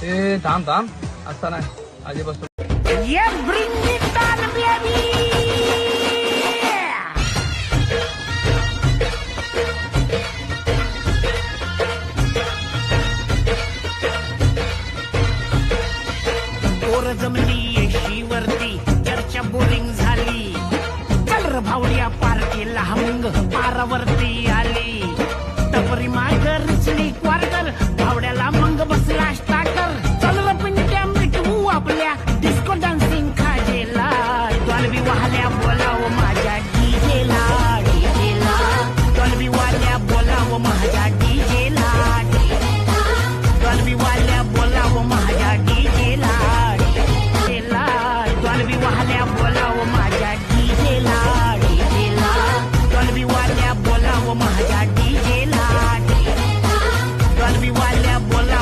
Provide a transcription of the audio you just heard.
ए थांब थांब असता नाही आजी बसतो. पोर जमली येशीवरती चर्चा बोरिंग झाली. चल र भावड्या पार्टीला मग पारावरती आली. टपरी माग रिचली क्वार्टर भावड्याला मग बसला स्टार्टर. चल र पिंट्या मिटवू आपल्या डिस्को डान्सिंग खाजेला. डॉल्बी वाहल्या बोलाव माझ्या डीजेला. डीजेला डॉल्बी वाल्या बोलाव माझ्या डीजेला. डॉल्बी वाल्या